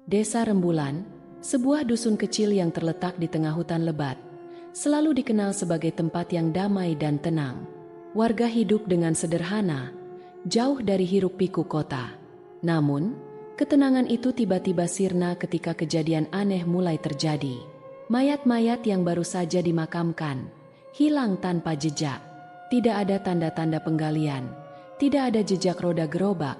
Desa Rembulan, sebuah dusun kecil yang terletak di tengah hutan lebat, selalu dikenal sebagai tempat yang damai dan tenang. Warga hidup dengan sederhana, jauh dari hiruk-pikuk kota. Namun, ketenangan itu tiba-tiba sirna ketika kejadian aneh mulai terjadi. Mayat-mayat yang baru saja dimakamkan, hilang tanpa jejak. Tidak ada tanda-tanda penggalian, tidak ada jejak roda gerobak,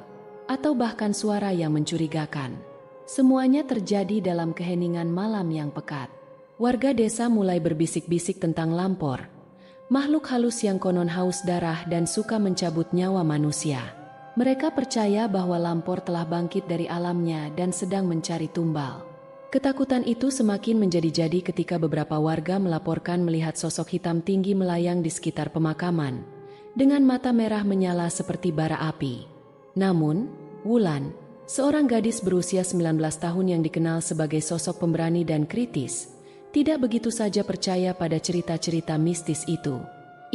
atau bahkan suara yang mencurigakan. Semuanya terjadi dalam keheningan malam yang pekat. Warga desa mulai berbisik-bisik tentang lampor, makhluk halus yang konon haus darah dan suka mencabut nyawa manusia. Mereka percaya bahwa lampor telah bangkit dari alamnya dan sedang mencari tumbal. Ketakutan itu semakin menjadi-jadi ketika beberapa warga melaporkan melihat sosok hitam tinggi melayang di sekitar pemakaman, dengan mata merah menyala seperti bara api. Namun, Wulan, seorang gadis berusia 19 tahun yang dikenal sebagai sosok pemberani dan kritis, tidak begitu saja percaya pada cerita-cerita mistis itu.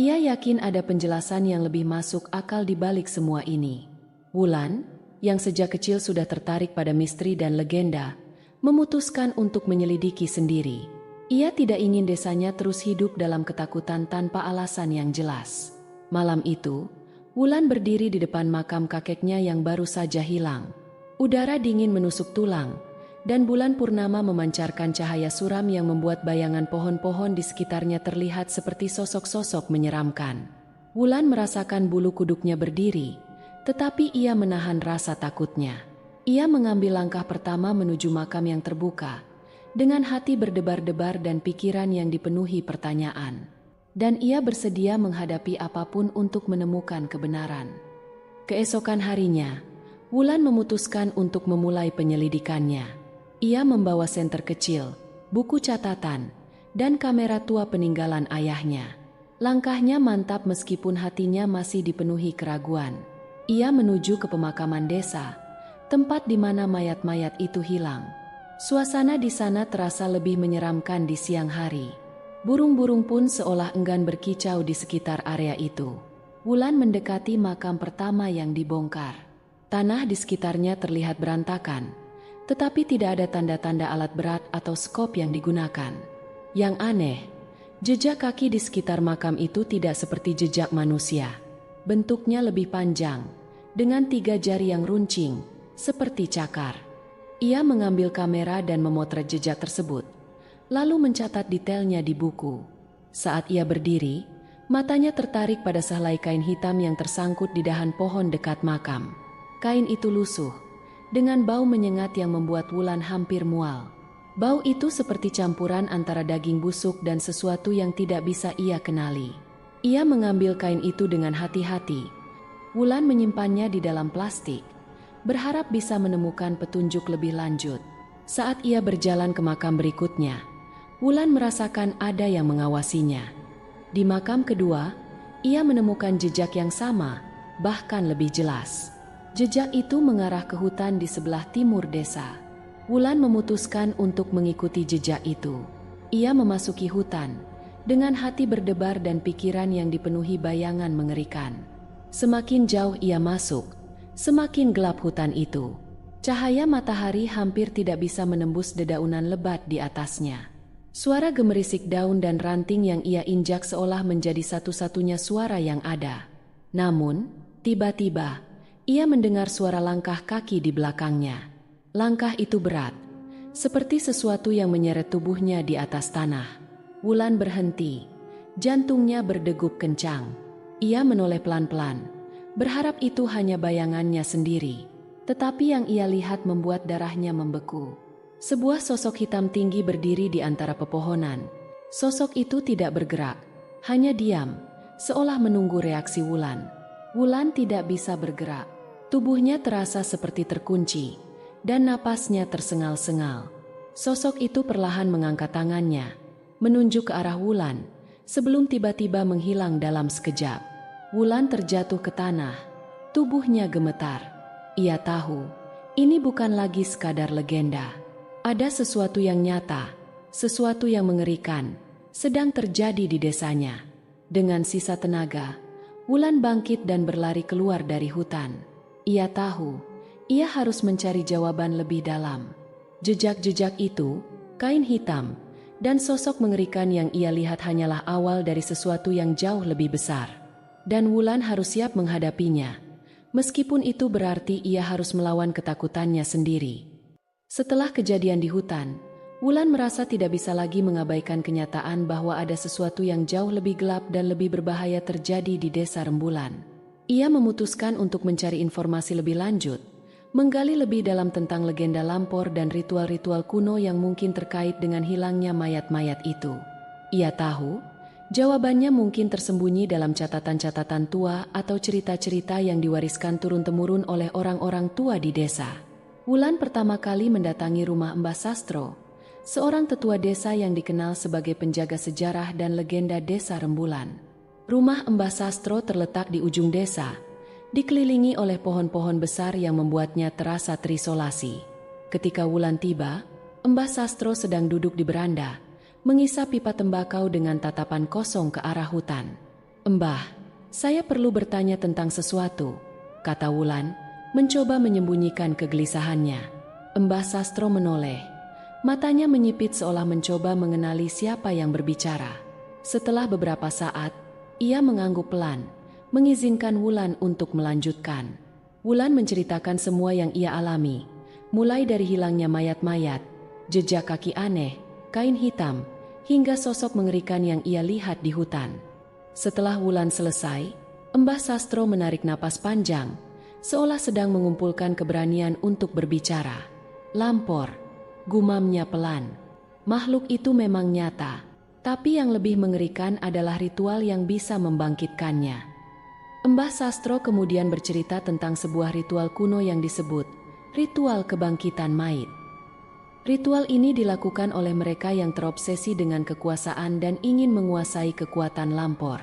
Ia yakin ada penjelasan yang lebih masuk akal di balik semua ini. Wulan, yang sejak kecil sudah tertarik pada misteri dan legenda, memutuskan untuk menyelidiki sendiri. Ia tidak ingin desanya terus hidup dalam ketakutan tanpa alasan yang jelas. Malam itu, Wulan berdiri di depan makam kakeknya yang baru saja hilang. Udara dingin menusuk tulang, dan bulan purnama memancarkan cahaya suram yang membuat bayangan pohon-pohon di sekitarnya terlihat seperti sosok-sosok menyeramkan. Wulan merasakan bulu kuduknya berdiri, tetapi ia menahan rasa takutnya. Ia mengambil langkah pertama menuju makam yang terbuka, dengan hati berdebar-debar dan pikiran yang dipenuhi pertanyaan. Dan ia bersedia menghadapi apapun untuk menemukan kebenaran. Keesokan harinya, Wulan memutuskan untuk memulai penyelidikannya. Ia membawa senter kecil, buku catatan, dan kamera tua peninggalan ayahnya. Langkahnya mantap meskipun hatinya masih dipenuhi keraguan. Ia menuju ke pemakaman desa, tempat di mana mayat-mayat itu hilang. Suasana di sana terasa lebih menyeramkan di siang hari. Burung-burung pun seolah enggan berkicau di sekitar area itu. Wulan mendekati makam pertama yang dibongkar. Tanah di sekitarnya terlihat berantakan, tetapi tidak ada tanda-tanda alat berat atau skop yang digunakan. Yang aneh, jejak kaki di sekitar makam itu tidak seperti jejak manusia. Bentuknya lebih panjang, dengan 3 jari yang runcing, seperti cakar. Ia mengambil kamera dan memotret jejak tersebut, lalu mencatat detailnya di buku. Saat ia berdiri, matanya tertarik pada sehelai kain hitam yang tersangkut di dahan pohon dekat makam. Kain itu lusuh, dengan bau menyengat yang membuat Wulan hampir mual. Bau itu seperti campuran antara daging busuk dan sesuatu yang tidak bisa ia kenali. Ia mengambil kain itu dengan hati-hati. Wulan menyimpannya di dalam plastik, berharap bisa menemukan petunjuk lebih lanjut. Saat ia berjalan ke makam berikutnya, Wulan merasakan ada yang mengawasinya. Di makam kedua, ia menemukan jejak yang sama, bahkan lebih jelas. Jejak itu mengarah ke hutan di sebelah timur desa. Wulan memutuskan untuk mengikuti jejak itu. Ia memasuki hutan, dengan hati berdebar dan pikiran yang dipenuhi bayangan mengerikan. Semakin jauh ia masuk, semakin gelap hutan itu. Cahaya matahari hampir tidak bisa menembus dedaunan lebat di atasnya. Suara gemerisik daun dan ranting yang ia injak seolah menjadi satu-satunya suara yang ada. Namun, tiba-tiba, ia mendengar suara langkah kaki di belakangnya. Langkah itu berat, seperti sesuatu yang menyeret tubuhnya di atas tanah. Wulan berhenti, jantungnya berdegup kencang. Ia menoleh pelan-pelan, berharap itu hanya bayangannya sendiri. Tetapi yang ia lihat membuat darahnya membeku. Sebuah sosok hitam tinggi berdiri di antara pepohonan. Sosok itu tidak bergerak, hanya diam, seolah menunggu reaksi Wulan. Wulan tidak bisa bergerak. Tubuhnya terasa seperti terkunci, dan napasnya tersengal-sengal. Sosok itu perlahan mengangkat tangannya, menunjuk ke arah Wulan, sebelum tiba-tiba menghilang dalam sekejap. Wulan terjatuh ke tanah, tubuhnya gemetar. Ia tahu, ini bukan lagi sekadar legenda. Ada sesuatu yang nyata, sesuatu yang mengerikan, sedang terjadi di desanya. Dengan sisa tenaga, Wulan bangkit dan berlari keluar dari hutan. Ia tahu, ia harus mencari jawaban lebih dalam. Jejak-jejak itu, kain hitam, dan sosok mengerikan yang ia lihat hanyalah awal dari sesuatu yang jauh lebih besar. Dan Wulan harus siap menghadapinya, meskipun itu berarti ia harus melawan ketakutannya sendiri. Setelah kejadian di hutan, Wulan merasa tidak bisa lagi mengabaikan kenyataan bahwa ada sesuatu yang jauh lebih gelap dan lebih berbahaya terjadi di desa Rembulan. Ia memutuskan untuk mencari informasi lebih lanjut, menggali lebih dalam tentang legenda Lampor dan ritual-ritual kuno yang mungkin terkait dengan hilangnya mayat-mayat itu. Ia tahu, jawabannya mungkin tersembunyi dalam catatan-catatan tua atau cerita-cerita yang diwariskan turun-temurun oleh orang-orang tua di desa. Wulan pertama kali mendatangi rumah Mbah Sastro, seorang tetua desa yang dikenal sebagai penjaga sejarah dan legenda desa Rembulan. Rumah Mbah Sastro terletak di ujung desa, dikelilingi oleh pohon-pohon besar yang membuatnya terasa terisolasi. Ketika Wulan tiba, Mbah Sastro sedang duduk di beranda, mengisap pipa tembakau dengan tatapan kosong ke arah hutan. "Mbah, saya perlu bertanya tentang sesuatu," kata Wulan, mencoba menyembunyikan kegelisahannya. Mbah Sastro menoleh. Matanya menyipit seolah mencoba mengenali siapa yang berbicara. Setelah beberapa saat, ia mengangguk pelan, mengizinkan Wulan untuk melanjutkan. Wulan menceritakan semua yang ia alami, mulai dari hilangnya mayat-mayat, jejak kaki aneh, kain hitam, hingga sosok mengerikan yang ia lihat di hutan. Setelah Wulan selesai, Mbah Sastro menarik napas panjang, seolah sedang mengumpulkan keberanian untuk berbicara. "Lampor," gumamnya pelan. "Makhluk itu memang nyata, tapi yang lebih mengerikan adalah ritual yang bisa membangkitkannya." Mbah Sastro kemudian bercerita tentang sebuah ritual kuno yang disebut ritual kebangkitan mayit. Ritual ini dilakukan oleh mereka yang terobsesi dengan kekuasaan dan ingin menguasai kekuatan Lampor.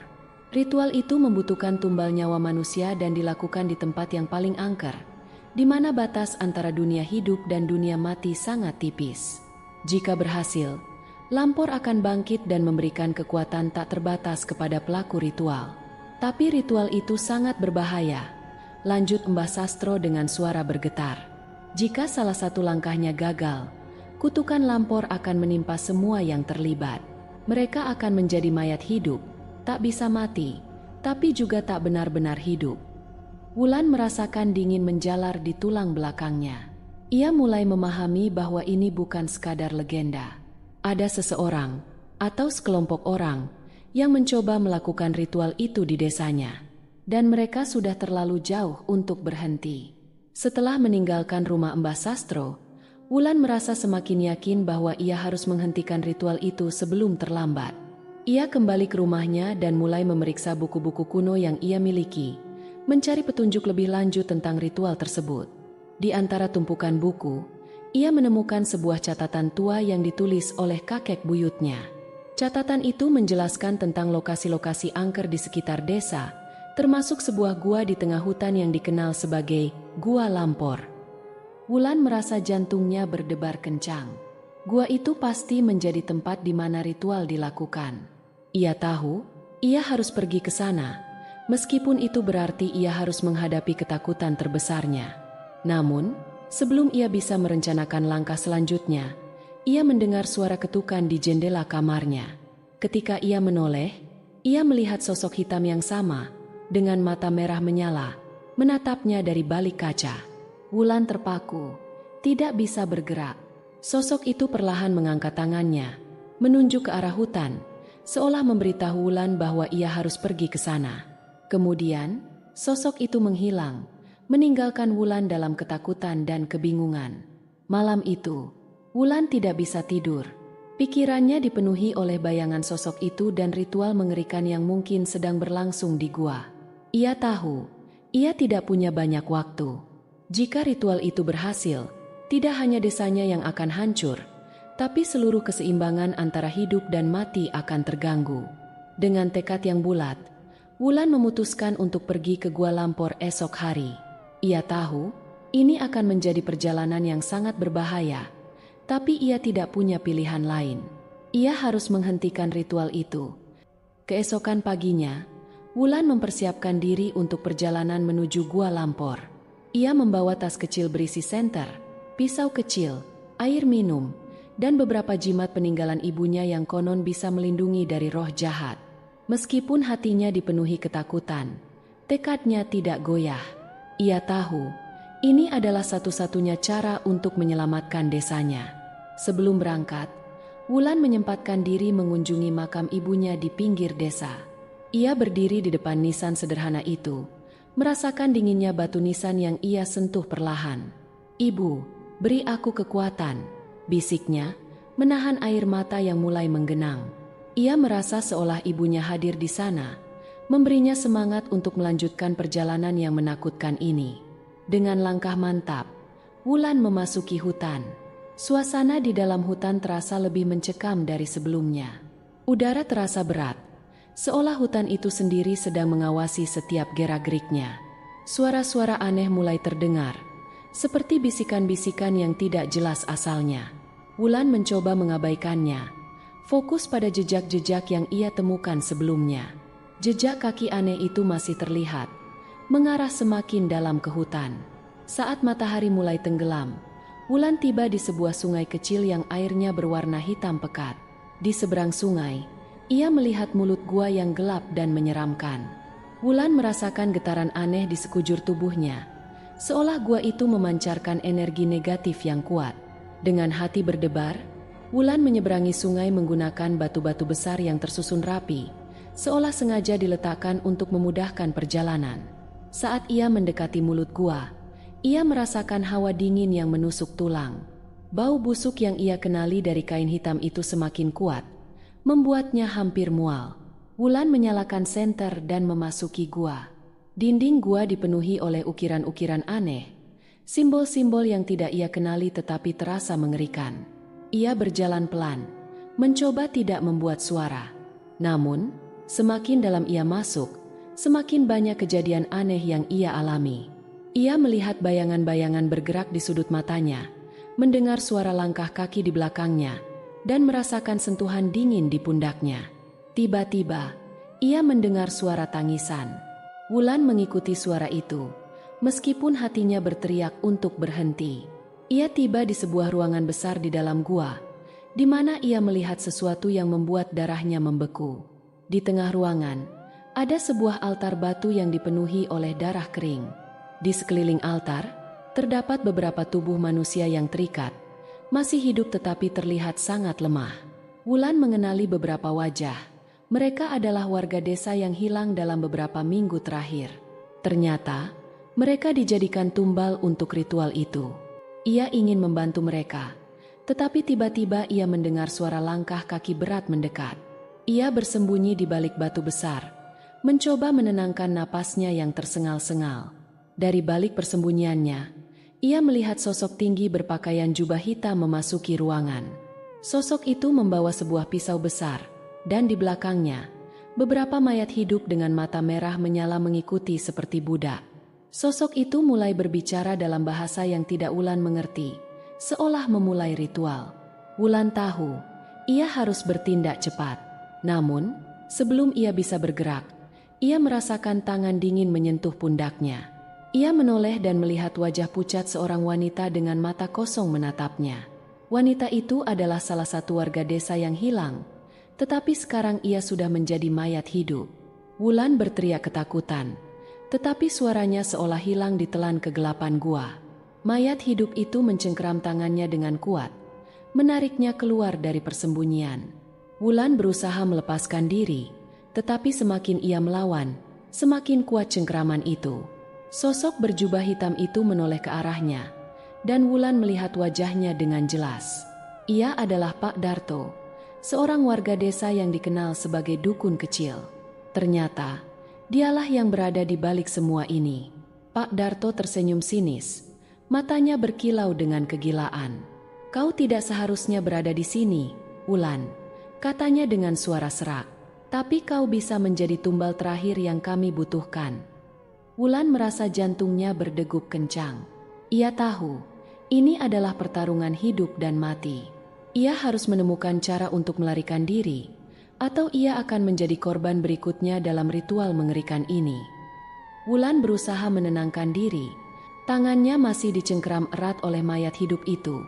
Ritual itu membutuhkan tumbal nyawa manusia dan dilakukan di tempat yang paling angker, di mana batas antara dunia hidup dan dunia mati sangat tipis. Jika berhasil, Lampor akan bangkit dan memberikan kekuatan tak terbatas kepada pelaku ritual. "Tapi ritual itu sangat berbahaya," lanjut Mbah Sastro dengan suara bergetar. "Jika salah satu langkahnya gagal, kutukan Lampor akan menimpa semua yang terlibat. Mereka akan menjadi mayat hidup, tak bisa mati, tapi juga tak benar-benar hidup." Wulan merasakan dingin menjalar di tulang belakangnya. Ia mulai memahami bahwa ini bukan sekadar legenda. Ada seseorang, atau sekelompok orang, yang mencoba melakukan ritual itu di desanya, dan mereka sudah terlalu jauh untuk berhenti. Setelah meninggalkan rumah Mbah Sastro, Wulan merasa semakin yakin bahwa ia harus menghentikan ritual itu sebelum terlambat. Ia kembali ke rumahnya dan mulai memeriksa buku-buku kuno yang ia miliki, mencari petunjuk lebih lanjut tentang ritual tersebut. Di antara tumpukan buku, ia menemukan sebuah catatan tua yang ditulis oleh kakek buyutnya. Catatan itu menjelaskan tentang lokasi-lokasi angker di sekitar desa, termasuk sebuah gua di tengah hutan yang dikenal sebagai Gua Lampor. Wulan merasa jantungnya berdebar kencang. Gua itu pasti menjadi tempat di mana ritual dilakukan. Ia tahu, ia harus pergi ke sana, meskipun itu berarti ia harus menghadapi ketakutan terbesarnya. Namun, sebelum ia bisa merencanakan langkah selanjutnya, ia mendengar suara ketukan di jendela kamarnya. Ketika ia menoleh, ia melihat sosok hitam yang sama, dengan mata merah menyala, menatapnya dari balik kaca. Wulan terpaku, tidak bisa bergerak. Sosok itu perlahan mengangkat tangannya, menunjuk ke arah hutan, seolah memberitahu Wulan bahwa ia harus pergi ke sana. Kemudian, sosok itu menghilang, meninggalkan Wulan dalam ketakutan dan kebingungan. Malam itu, Wulan tidak bisa tidur. Pikirannya dipenuhi oleh bayangan sosok itu dan ritual mengerikan yang mungkin sedang berlangsung di gua. Ia tahu, ia tidak punya banyak waktu. Jika ritual itu berhasil, tidak hanya desanya yang akan hancur, tapi seluruh keseimbangan antara hidup dan mati akan terganggu. Dengan tekad yang bulat, Wulan memutuskan untuk pergi ke Gua Lampor esok hari. Ia tahu, ini akan menjadi perjalanan yang sangat berbahaya, tapi ia tidak punya pilihan lain. Ia harus menghentikan ritual itu. Keesokan paginya, Wulan mempersiapkan diri untuk perjalanan menuju Gua Lampor. Ia membawa tas kecil berisi senter, pisau kecil, air minum, dan beberapa jimat peninggalan ibunya yang konon bisa melindungi dari roh jahat. Meskipun hatinya dipenuhi ketakutan, tekadnya tidak goyah. Ia tahu, ini adalah satu-satunya cara untuk menyelamatkan desanya. Sebelum berangkat, Wulan menyempatkan diri mengunjungi makam ibunya di pinggir desa. Ia berdiri di depan nisan sederhana itu, merasakan dinginnya batu nisan yang ia sentuh perlahan. "Ibu, beri aku kekuatan," bisiknya, menahan air mata yang mulai menggenang. Ia merasa seolah ibunya hadir di sana, memberinya semangat untuk melanjutkan perjalanan yang menakutkan ini. Dengan langkah mantap, Wulan memasuki hutan. Suasana di dalam hutan terasa lebih mencekam dari sebelumnya. Udara terasa berat, seolah hutan itu sendiri sedang mengawasi setiap gerak-geriknya. Suara-suara aneh mulai terdengar, seperti bisikan-bisikan yang tidak jelas asalnya. Wulan mencoba mengabaikannya, fokus pada jejak-jejak yang ia temukan sebelumnya. Jejak kaki aneh itu masih terlihat, mengarah semakin dalam ke hutan. Saat matahari mulai tenggelam, Wulan tiba di sebuah sungai kecil yang airnya berwarna hitam pekat. Di seberang sungai, ia melihat mulut gua yang gelap dan menyeramkan. Wulan merasakan getaran aneh di sekujur tubuhnya, seolah gua itu memancarkan energi negatif yang kuat. Dengan hati berdebar, Wulan menyeberangi sungai menggunakan batu-batu besar yang tersusun rapi, seolah sengaja diletakkan untuk memudahkan perjalanan. Saat ia mendekati mulut gua, ia merasakan hawa dingin yang menusuk tulang. Bau busuk yang ia kenali dari kain hitam itu semakin kuat, membuatnya hampir mual. Wulan menyalakan senter dan memasuki gua. Dinding gua dipenuhi oleh ukiran-ukiran aneh, simbol-simbol yang tidak ia kenali tetapi terasa mengerikan. Ia berjalan pelan, mencoba tidak membuat suara. Namun, semakin dalam ia masuk, semakin banyak kejadian aneh yang ia alami. Ia melihat bayangan-bayangan bergerak di sudut matanya, mendengar suara langkah kaki di belakangnya, dan merasakan sentuhan dingin di pundaknya. Tiba-tiba, ia mendengar suara tangisan. Wulan mengikuti suara itu, meskipun hatinya berteriak untuk berhenti. Ia tiba di sebuah ruangan besar di dalam gua, di mana ia melihat sesuatu yang membuat darahnya membeku. Di tengah ruangan, ada sebuah altar batu yang dipenuhi oleh darah kering. Di sekeliling altar, terdapat beberapa tubuh manusia yang terikat, masih hidup tetapi terlihat sangat lemah. Wulan mengenali beberapa wajah. Mereka adalah warga desa yang hilang dalam beberapa minggu terakhir. Ternyata, mereka dijadikan tumbal untuk ritual itu. Ia ingin membantu mereka, tetapi tiba-tiba ia mendengar suara langkah kaki berat mendekat. Ia bersembunyi di balik batu besar, mencoba menenangkan napasnya yang tersengal-sengal. Dari balik persembunyiannya, ia melihat sosok tinggi berpakaian jubah hitam memasuki ruangan. Sosok itu membawa sebuah pisau besar, dan di belakangnya, beberapa mayat hidup dengan mata merah menyala mengikuti seperti budak. Sosok itu mulai berbicara dalam bahasa yang tidak Wulan mengerti, seolah memulai ritual. Wulan tahu, ia harus bertindak cepat. Namun, sebelum ia bisa bergerak, ia merasakan tangan dingin menyentuh pundaknya. Ia menoleh dan melihat wajah pucat seorang wanita dengan mata kosong menatapnya. Wanita itu adalah salah satu warga desa yang hilang, tetapi sekarang ia sudah menjadi mayat hidup. Wulan berteriak ketakutan, tetapi suaranya seolah hilang ditelan kegelapan gua. Mayat hidup itu mencengkeram tangannya dengan kuat, menariknya keluar dari persembunyian. Wulan berusaha melepaskan diri, tetapi semakin ia melawan, semakin kuat cengkeraman itu. Sosok berjubah hitam itu menoleh ke arahnya, dan Wulan melihat wajahnya dengan jelas. Ia adalah Pak Darto, seorang warga desa yang dikenal sebagai dukun kecil. Ternyata, dialah yang berada di balik semua ini. Pak Darto tersenyum sinis, matanya berkilau dengan kegilaan. "Kau tidak seharusnya berada di sini, Wulan," katanya dengan suara serak. "Tapi kau bisa menjadi tumbal terakhir yang kami butuhkan." Wulan merasa jantungnya berdegup kencang. Ia tahu, ini adalah pertarungan hidup dan mati. Ia harus menemukan cara untuk melarikan diri, atau ia akan menjadi korban berikutnya dalam ritual mengerikan ini. Wulan berusaha menenangkan diri, tangannya masih dicengkeram erat oleh mayat hidup itu,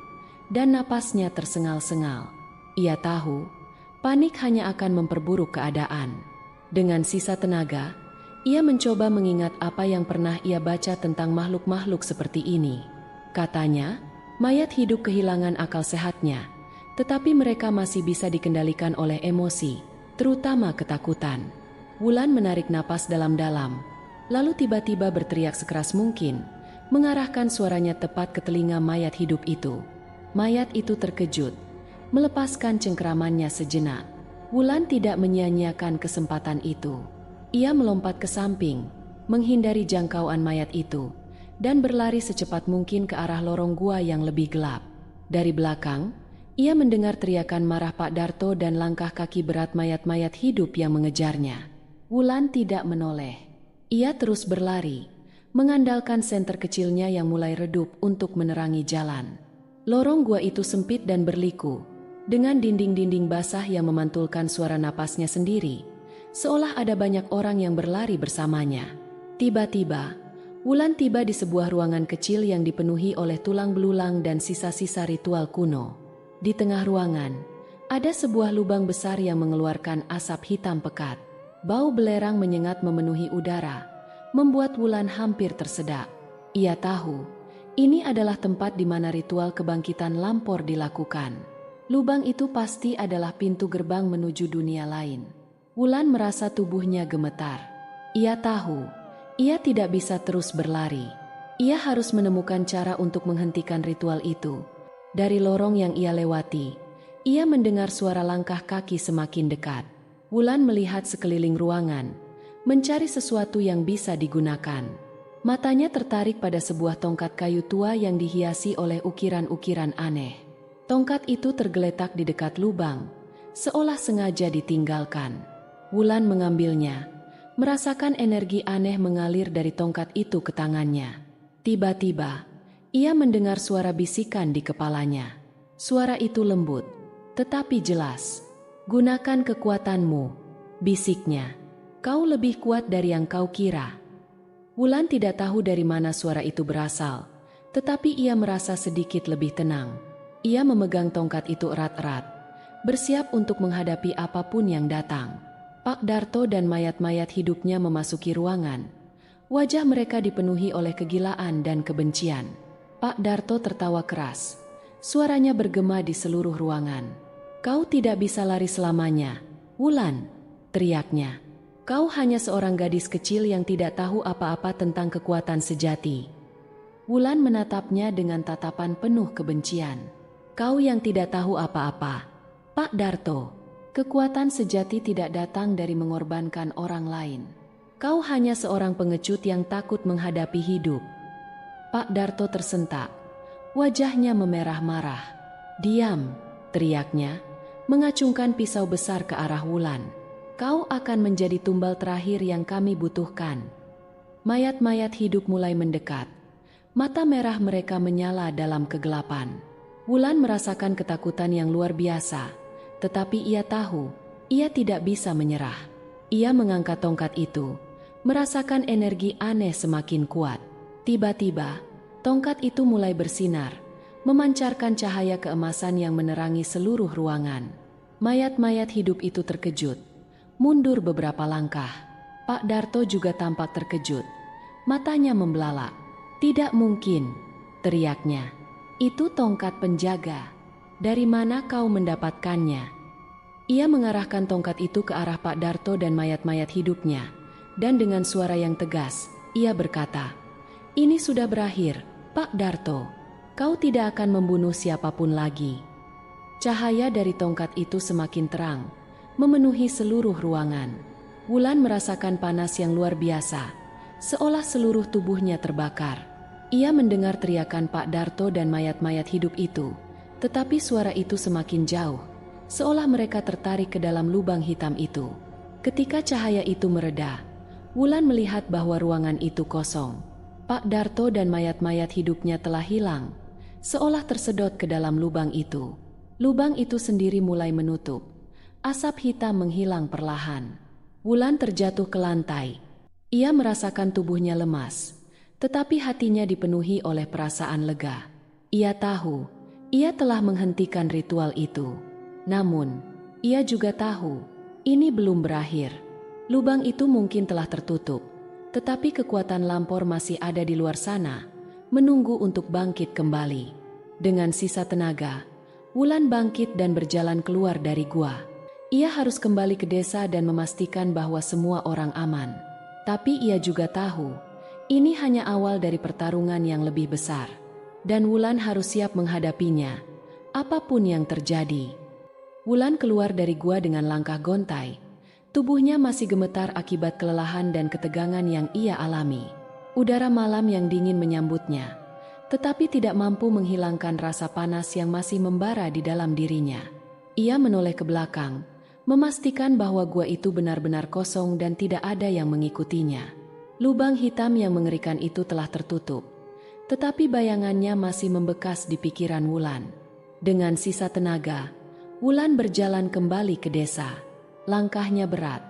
dan napasnya tersengal-sengal. Ia tahu, panik hanya akan memperburuk keadaan. Dengan sisa tenaga, ia mencoba mengingat apa yang pernah ia baca tentang makhluk-makhluk seperti ini. Katanya, mayat hidup kehilangan akal sehatnya, tetapi mereka masih bisa dikendalikan oleh emosi, terutama ketakutan. Wulan menarik napas dalam-dalam, lalu tiba-tiba berteriak sekeras mungkin, mengarahkan suaranya tepat ke telinga mayat hidup itu. Mayat itu terkejut, melepaskan cengkeramannya sejenak. Wulan tidak menyia-nyiakan kesempatan itu. Ia melompat ke samping, menghindari jangkauan mayat itu, dan berlari secepat mungkin ke arah lorong gua yang lebih gelap. Dari belakang, ia mendengar teriakan marah Pak Darto dan langkah kaki berat mayat-mayat hidup yang mengejarnya. Wulan tidak menoleh. Ia terus berlari, mengandalkan senter kecilnya yang mulai redup untuk menerangi jalan. Lorong gua itu sempit dan berliku, dengan dinding-dinding basah yang memantulkan suara napasnya sendiri, seolah ada banyak orang yang berlari bersamanya. Tiba-tiba, Wulan tiba di sebuah ruangan kecil yang dipenuhi oleh tulang belulang dan sisa-sisa ritual kuno. Di tengah ruangan, ada sebuah lubang besar yang mengeluarkan asap hitam pekat. Bau belerang menyengat memenuhi udara, membuat Wulan hampir tersedak. Ia tahu, ini adalah tempat di mana ritual kebangkitan Lampor dilakukan. Lubang itu pasti adalah pintu gerbang menuju dunia lain. Wulan merasa tubuhnya gemetar. Ia tahu, ia tidak bisa terus berlari. Ia harus menemukan cara untuk menghentikan ritual itu. Dari lorong yang ia lewati, ia mendengar suara langkah kaki semakin dekat. Wulan melihat sekeliling ruangan, mencari sesuatu yang bisa digunakan. Matanya tertarik pada sebuah tongkat kayu tua yang dihiasi oleh ukiran-ukiran aneh. Tongkat itu tergeletak di dekat lubang, seolah sengaja ditinggalkan. Wulan mengambilnya, merasakan energi aneh mengalir dari tongkat itu ke tangannya. Tiba-tiba, ia mendengar suara bisikan di kepalanya. Suara itu lembut, tetapi jelas. "Gunakan kekuatanmu," bisiknya. "Kau lebih kuat dari yang kau kira." Wulan tidak tahu dari mana suara itu berasal, tetapi ia merasa sedikit lebih tenang. Ia memegang tongkat itu erat-erat, bersiap untuk menghadapi apapun yang datang. Pak Darto dan mayat-mayat hidupnya memasuki ruangan. Wajah mereka dipenuhi oleh kegilaan dan kebencian. Pak Darto tertawa keras. Suaranya bergema di seluruh ruangan. "Kau tidak bisa lari selamanya, Wulan," teriaknya. "Kau hanya seorang gadis kecil yang tidak tahu apa-apa tentang kekuatan sejati." Wulan menatapnya dengan tatapan penuh kebencian. "Kau yang tidak tahu apa-apa, Pak Darto. Kekuatan sejati tidak datang dari mengorbankan orang lain. Kau hanya seorang pengecut yang takut menghadapi hidup." Pak Darto tersentak. Wajahnya memerah marah. "Diam," teriaknya, mengacungkan pisau besar ke arah Wulan. "Kau akan menjadi tumbal terakhir yang kami butuhkan." Mayat-mayat hidup mulai mendekat. Mata merah mereka menyala dalam kegelapan. Wulan merasakan ketakutan yang luar biasa. Tetapi ia tahu, ia tidak bisa menyerah. Ia mengangkat tongkat itu, merasakan energi aneh semakin kuat. Tiba-tiba, tongkat itu mulai bersinar, memancarkan cahaya keemasan yang menerangi seluruh ruangan. Mayat-mayat hidup itu terkejut, mundur beberapa langkah. Pak Darto juga tampak terkejut. Matanya membelalak. "Tidak mungkin," teriaknya. "Itu tongkat penjaga. Dari mana kau mendapatkannya?" Ia mengarahkan tongkat itu ke arah Pak Darto dan mayat-mayat hidupnya, dan dengan suara yang tegas, ia berkata, "Ini sudah berakhir, Pak Darto. Kau tidak akan membunuh siapapun lagi." Cahaya dari tongkat itu semakin terang, memenuhi seluruh ruangan. Wulan merasakan panas yang luar biasa, seolah seluruh tubuhnya terbakar. Ia mendengar teriakan Pak Darto dan mayat-mayat hidup itu. Tetapi suara itu semakin jauh, seolah mereka tertarik ke dalam lubang hitam itu. Ketika cahaya itu mereda, Wulan melihat bahwa ruangan itu kosong. Pak Darto dan mayat-mayat hidupnya telah hilang, seolah tersedot ke dalam lubang itu. Lubang itu sendiri mulai menutup. Asap hitam menghilang perlahan. Wulan terjatuh ke lantai. Ia merasakan tubuhnya lemas, tetapi hatinya dipenuhi oleh perasaan lega. Ia tahu, Ia telah menghentikan ritual itu. Namun, ia juga tahu, ini belum berakhir. Lubang itu mungkin telah tertutup, tetapi kekuatan Lampor masih ada di luar sana, menunggu untuk bangkit kembali. Dengan sisa tenaga, Wulan bangkit dan berjalan keluar dari gua. Ia harus kembali ke desa dan memastikan bahwa semua orang aman. Tapi ia juga tahu, ini hanya awal dari pertarungan yang lebih besar. Dan Wulan harus siap menghadapinya, apapun yang terjadi. Wulan keluar dari gua dengan langkah gontai. Tubuhnya masih gemetar akibat kelelahan dan ketegangan yang ia alami. Udara malam yang dingin menyambutnya, tetapi tidak mampu menghilangkan rasa panas yang masih membara di dalam dirinya. Ia menoleh ke belakang, memastikan bahwa gua itu benar-benar kosong dan tidak ada yang mengikutinya. Lubang hitam yang mengerikan itu telah tertutup, tetapi bayangannya masih membekas di pikiran Wulan. Dengan sisa tenaga, Wulan berjalan kembali ke desa. Langkahnya berat,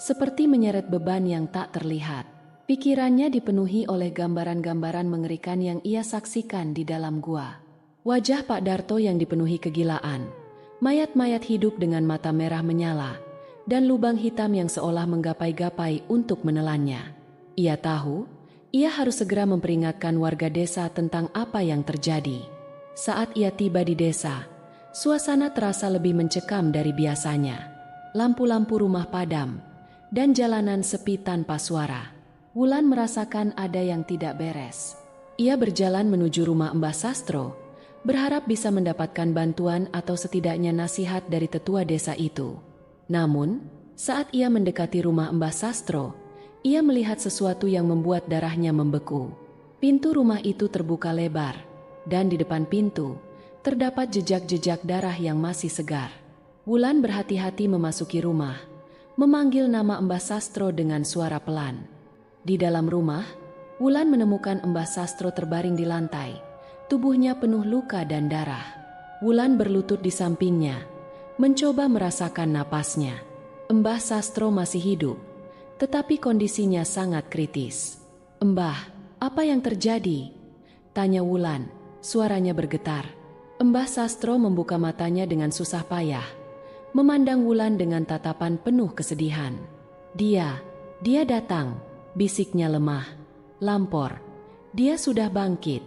seperti menyeret beban yang tak terlihat. Pikirannya dipenuhi oleh gambaran-gambaran mengerikan yang ia saksikan di dalam gua. Wajah Pak Darto yang dipenuhi kegilaan, mayat-mayat hidup dengan mata merah menyala, dan lubang hitam yang seolah menggapai-gapai untuk menelannya. Ia tahu, ia harus segera memperingatkan warga desa tentang apa yang terjadi. Saat ia tiba di desa, suasana terasa lebih mencekam dari biasanya. Lampu-lampu rumah padam, dan jalanan sepi tanpa suara. Wulan merasakan ada yang tidak beres. Ia berjalan menuju rumah Mbah Sastro, berharap bisa mendapatkan bantuan atau setidaknya nasihat dari tetua desa itu. Namun, saat ia mendekati rumah Mbah Sastro, ia melihat sesuatu yang membuat darahnya membeku. Pintu rumah itu terbuka lebar, dan di depan pintu, terdapat jejak-jejak darah yang masih segar. Wulan berhati-hati memasuki rumah, memanggil nama Mbah Sastro dengan suara pelan. Di dalam rumah, Wulan menemukan Mbah Sastro terbaring di lantai, tubuhnya penuh luka dan darah. Wulan berlutut di sampingnya, mencoba merasakan napasnya. Mbah Sastro masih hidup, tetapi kondisinya sangat kritis. "Mbah, apa yang terjadi?" tanya Wulan, suaranya bergetar. Mbah Sastro membuka matanya dengan susah payah, memandang Wulan dengan tatapan penuh kesedihan. Dia datang, bisiknya lemah. "Lampor, dia sudah bangkit."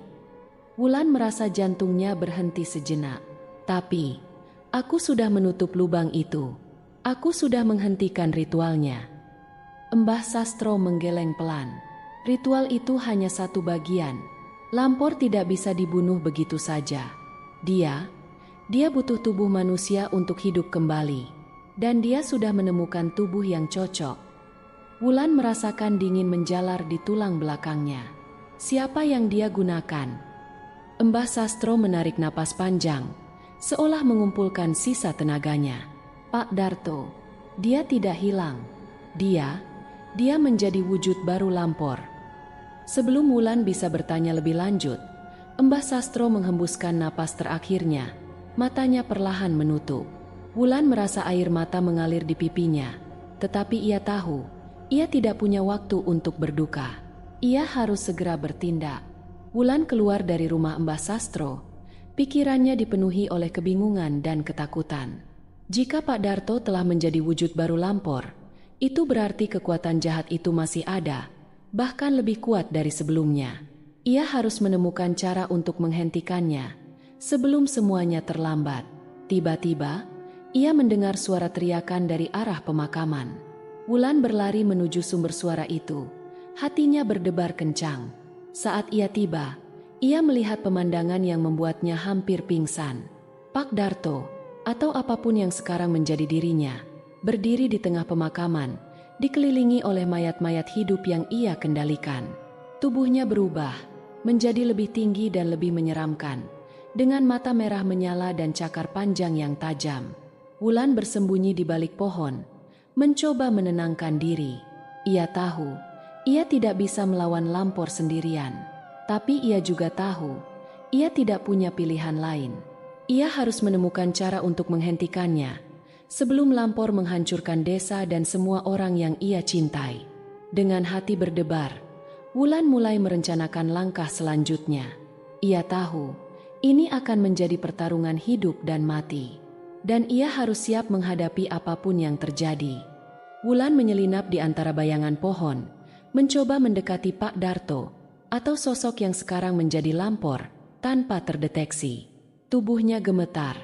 Wulan merasa jantungnya berhenti sejenak. "Tapi, aku sudah menutup lubang itu. Aku sudah menghentikan ritualnya." Mbah Sastro menggeleng pelan. "Ritual itu hanya satu bagian. Lampor tidak bisa dibunuh begitu saja. Dia butuh tubuh manusia untuk hidup kembali. Dan dia sudah menemukan tubuh yang cocok." Wulan merasakan dingin menjalar di tulang belakangnya. Siapa yang dia gunakan? Mbah Sastro menarik napas panjang, seolah mengumpulkan sisa tenaganya. "Pak Darto, dia tidak hilang. Dia menjadi wujud baru Lampor." Sebelum Wulan bisa bertanya lebih lanjut, Mbah Sastro menghembuskan napas terakhirnya. Matanya perlahan menutup. Wulan merasa air mata mengalir di pipinya, tetapi ia tahu, ia tidak punya waktu untuk berduka. Ia harus segera bertindak. Wulan keluar dari rumah Mbah Sastro. Pikirannya dipenuhi oleh kebingungan dan ketakutan. Jika Pak Darto telah menjadi wujud baru Lampor, itu berarti kekuatan jahat itu masih ada, bahkan lebih kuat dari sebelumnya. Ia harus menemukan cara untuk menghentikannya sebelum semuanya terlambat. Tiba-tiba, ia mendengar suara teriakan dari arah pemakaman. Wulan berlari menuju sumber suara itu. Hatinya berdebar kencang. Saat ia tiba, ia melihat pemandangan yang membuatnya hampir pingsan. Pak Darto, atau apapun yang sekarang menjadi dirinya, berdiri di tengah pemakaman, dikelilingi oleh mayat-mayat hidup yang ia kendalikan. Tubuhnya berubah, menjadi lebih tinggi dan lebih menyeramkan, dengan mata merah menyala dan cakar panjang yang tajam. Wulan bersembunyi di balik pohon, mencoba menenangkan diri. Ia tahu, ia tidak bisa melawan Lampor sendirian. Tapi ia juga tahu, ia tidak punya pilihan lain. Ia harus menemukan cara untuk menghentikannya, sebelum Lampor menghancurkan desa dan semua orang yang ia cintai. Dengan hati berdebar, Wulan mulai merencanakan langkah selanjutnya. Ia tahu, Ini akan menjadi pertarungan hidup dan mati. Dan ia harus siap menghadapi apapun yang terjadi. Wulan menyelinap di antara bayangan pohon, mencoba mendekati Pak Darto, atau sosok yang sekarang menjadi Lampor, tanpa terdeteksi. Tubuhnya gemetar,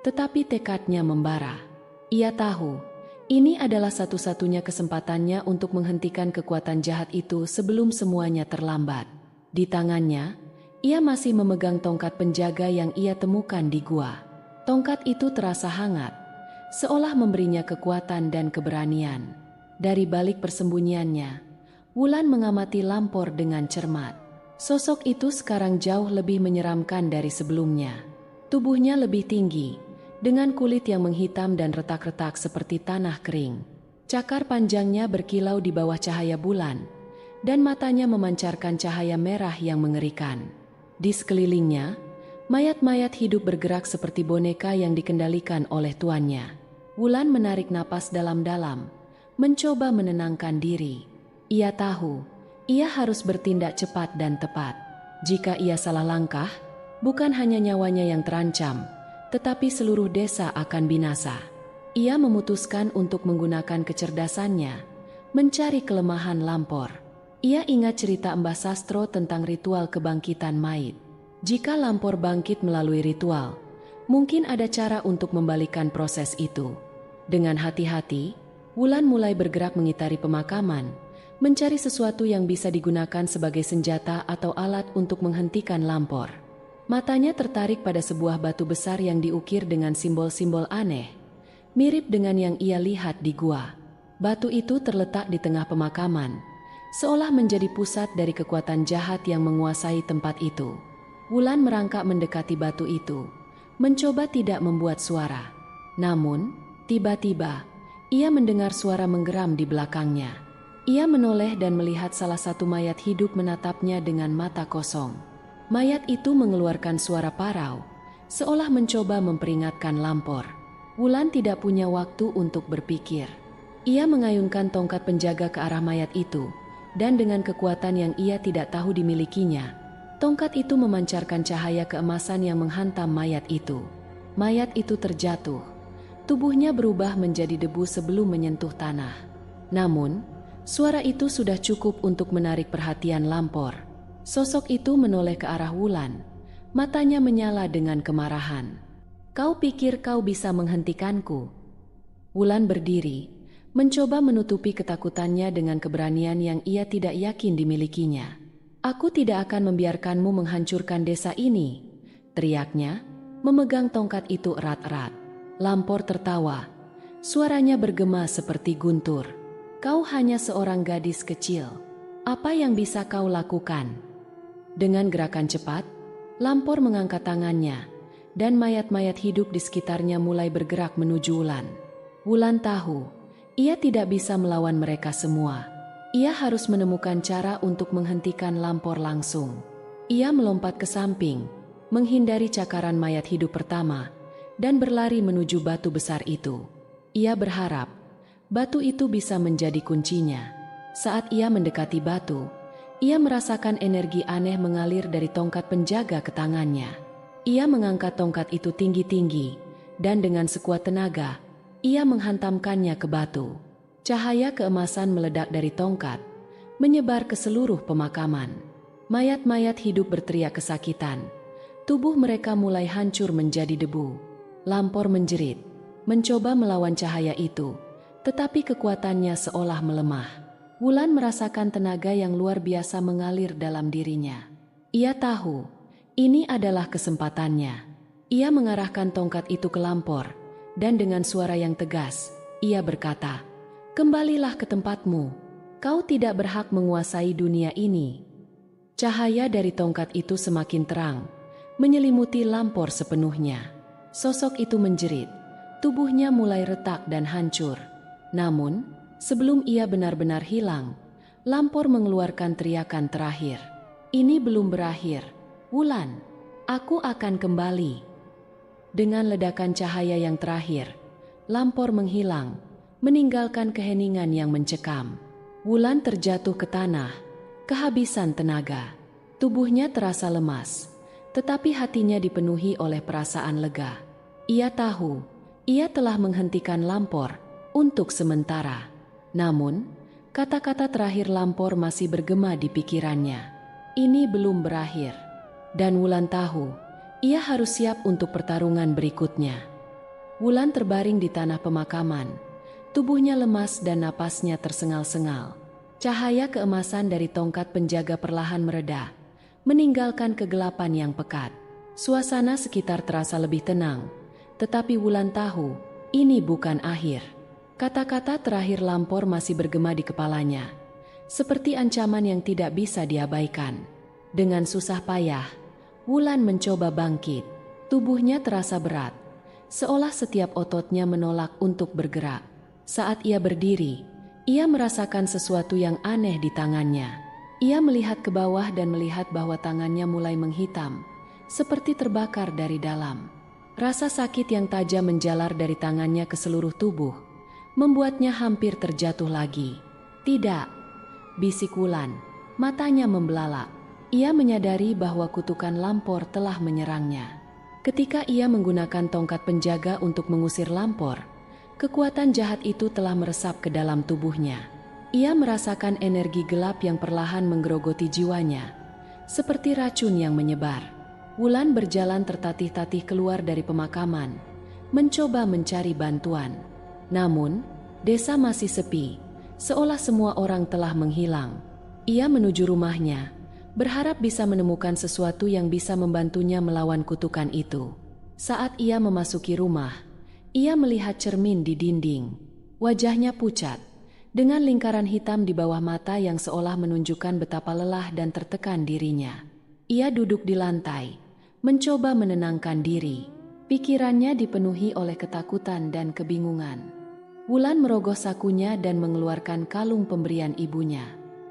tetapi tekadnya membara. Ia tahu, ini adalah satu-satunya kesempatannya untuk menghentikan kekuatan jahat itu sebelum semuanya terlambat. Di tangannya, ia masih memegang tongkat penjaga yang ia temukan di gua. Tongkat itu terasa hangat, seolah memberinya kekuatan dan keberanian. Dari balik persembunyiannya, Wulan mengamati Lampor dengan cermat. Sosok itu sekarang jauh lebih menyeramkan dari sebelumnya. Tubuhnya lebih tinggi, dengan kulit yang menghitam dan retak-retak seperti tanah kering. Cakar panjangnya berkilau di bawah cahaya bulan, dan matanya memancarkan cahaya merah yang mengerikan. Di sekelilingnya, mayat-mayat hidup bergerak seperti boneka yang dikendalikan oleh tuannya. Wulan menarik napas dalam-dalam, mencoba menenangkan diri. Ia tahu, ia harus bertindak cepat dan tepat. Jika ia salah langkah, bukan hanya nyawanya yang terancam, tetapi seluruh desa akan binasa. Ia memutuskan untuk menggunakan kecerdasannya, mencari kelemahan Lampor. Ia ingat cerita Mbah Sastro tentang ritual kebangkitan mayit. Jika Lampor bangkit melalui ritual, mungkin ada cara untuk membalikkan proses itu. Dengan hati-hati, Wulan mulai bergerak mengitari pemakaman, mencari sesuatu yang bisa digunakan sebagai senjata atau alat untuk menghentikan Lampor. Matanya tertarik pada sebuah batu besar yang diukir dengan simbol-simbol aneh, mirip dengan yang ia lihat di gua. Batu itu terletak di tengah pemakaman, seolah menjadi pusat dari kekuatan jahat yang menguasai tempat itu. Wulan merangkak mendekati batu itu, mencoba tidak membuat suara. Namun, tiba-tiba, ia mendengar suara menggeram di belakangnya. Ia menoleh dan melihat salah satu mayat hidup menatapnya dengan mata kosong. Mayat itu mengeluarkan suara parau, seolah mencoba memperingatkan Lampor. Wulan tidak punya waktu untuk berpikir. Ia mengayunkan tongkat penjaga ke arah mayat itu, dan dengan kekuatan yang ia tidak tahu dimilikinya, tongkat itu memancarkan cahaya keemasan yang menghantam mayat itu. Mayat itu terjatuh. Tubuhnya berubah menjadi debu sebelum menyentuh tanah. Namun, suara itu sudah cukup untuk menarik perhatian Lampor. Sosok itu menoleh ke arah Wulan. Matanya menyala dengan kemarahan. "Kau pikir kau bisa menghentikanku?" Wulan berdiri, mencoba menutupi ketakutannya dengan keberanian yang ia tidak yakin dimilikinya. "Aku tidak akan membiarkanmu menghancurkan desa ini," teriaknya, memegang tongkat itu erat-erat. Lampor tertawa. Suaranya bergema seperti guntur. "Kau hanya seorang gadis kecil. Apa yang bisa kau lakukan?" Dengan gerakan cepat, Lampor mengangkat tangannya, dan mayat-mayat hidup di sekitarnya mulai bergerak menuju Wulan. Wulan tahu, ia tidak bisa melawan mereka semua. Ia harus menemukan cara untuk menghentikan Lampor langsung. Ia melompat ke samping, menghindari cakaran mayat hidup pertama, dan berlari menuju batu besar itu. Ia berharap batu itu bisa menjadi kuncinya. Saat ia mendekati batu, ia merasakan energi aneh mengalir dari tongkat penjaga ke tangannya. Ia mengangkat tongkat itu tinggi-tinggi, dan dengan sekuat tenaga, ia menghantamkannya ke batu. Cahaya keemasan meledak dari tongkat, menyebar ke seluruh pemakaman. Mayat-mayat hidup berteriak kesakitan. Tubuh mereka mulai hancur menjadi debu. Lampor menjerit, mencoba melawan cahaya itu, tetapi kekuatannya seolah melemah. Wulan merasakan tenaga yang luar biasa mengalir dalam dirinya. Ia tahu, ini adalah kesempatannya. Ia mengarahkan tongkat itu ke Lampor, dan dengan suara yang tegas, ia berkata, "Kembalilah ke tempatmu. Kau tidak berhak menguasai dunia ini." Cahaya dari tongkat itu semakin terang, menyelimuti Lampor sepenuhnya. Sosok itu menjerit, tubuhnya mulai retak dan hancur. Namun, sebelum ia benar-benar hilang, Lampor mengeluarkan teriakan terakhir. "Ini belum berakhir, Wulan. Aku akan kembali." Dengan ledakan cahaya yang terakhir, Lampor menghilang, meninggalkan keheningan yang mencekam. Wulan terjatuh ke tanah, kehabisan tenaga. Tubuhnya terasa lemas, tetapi hatinya dipenuhi oleh perasaan lega. Ia tahu, ia telah menghentikan Lampor untuk sementara. Namun, kata-kata terakhir Lampor masih bergema di pikirannya. Ini belum berakhir. Dan Wulan tahu, ia harus siap untuk pertarungan berikutnya. Wulan terbaring di tanah pemakaman. Tubuhnya lemas dan napasnya tersengal-sengal. Cahaya keemasan dari tongkat penjaga perlahan mereda, meninggalkan kegelapan yang pekat. Suasana sekitar terasa lebih tenang, tetapi Wulan tahu, ini bukan akhir. Kata-kata terakhir Lampor masih bergema di kepalanya, seperti ancaman yang tidak bisa diabaikan. Dengan susah payah, Wulan mencoba bangkit. Tubuhnya terasa berat, seolah setiap ototnya menolak untuk bergerak. Saat ia berdiri, ia merasakan sesuatu yang aneh di tangannya. Ia melihat ke bawah dan melihat bahwa tangannya mulai menghitam, seperti terbakar dari dalam. Rasa sakit yang tajam menjalar dari tangannya ke seluruh tubuh, membuatnya hampir terjatuh lagi. "Tidak," bisik Wulan, matanya membelalak. Ia menyadari bahwa kutukan Lampor telah menyerangnya. Ketika ia menggunakan tongkat penjaga untuk mengusir Lampor, kekuatan jahat itu telah meresap ke dalam tubuhnya. Ia merasakan energi gelap yang perlahan menggerogoti jiwanya, seperti racun yang menyebar. Wulan berjalan tertatih-tatih keluar dari pemakaman, mencoba mencari bantuan. Namun, desa masih sepi, seolah semua orang telah menghilang. Ia menuju rumahnya, berharap bisa menemukan sesuatu yang bisa membantunya melawan kutukan itu. Saat ia memasuki rumah, ia melihat cermin di dinding. Wajahnya pucat, dengan lingkaran hitam di bawah mata yang seolah menunjukkan betapa lelah dan tertekan dirinya. Ia duduk di lantai, mencoba menenangkan diri. Pikirannya dipenuhi oleh ketakutan dan kebingungan. Wulan merogoh sakunya dan mengeluarkan kalung pemberian ibunya.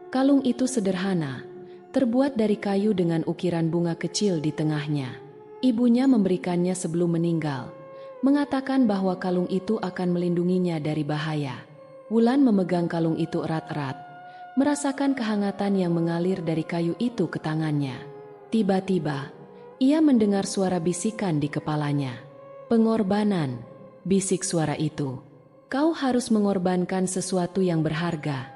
Kalung itu sederhana, terbuat dari kayu dengan ukiran bunga kecil di tengahnya. Ibunya memberikannya sebelum meninggal, mengatakan bahwa kalung itu akan melindunginya dari bahaya. Wulan memegang kalung itu erat-erat, merasakan kehangatan yang mengalir dari kayu itu ke tangannya. Tiba-tiba, ia mendengar suara bisikan di kepalanya. "Pengorbanan," bisik suara itu. "Kau harus mengorbankan sesuatu yang berharga."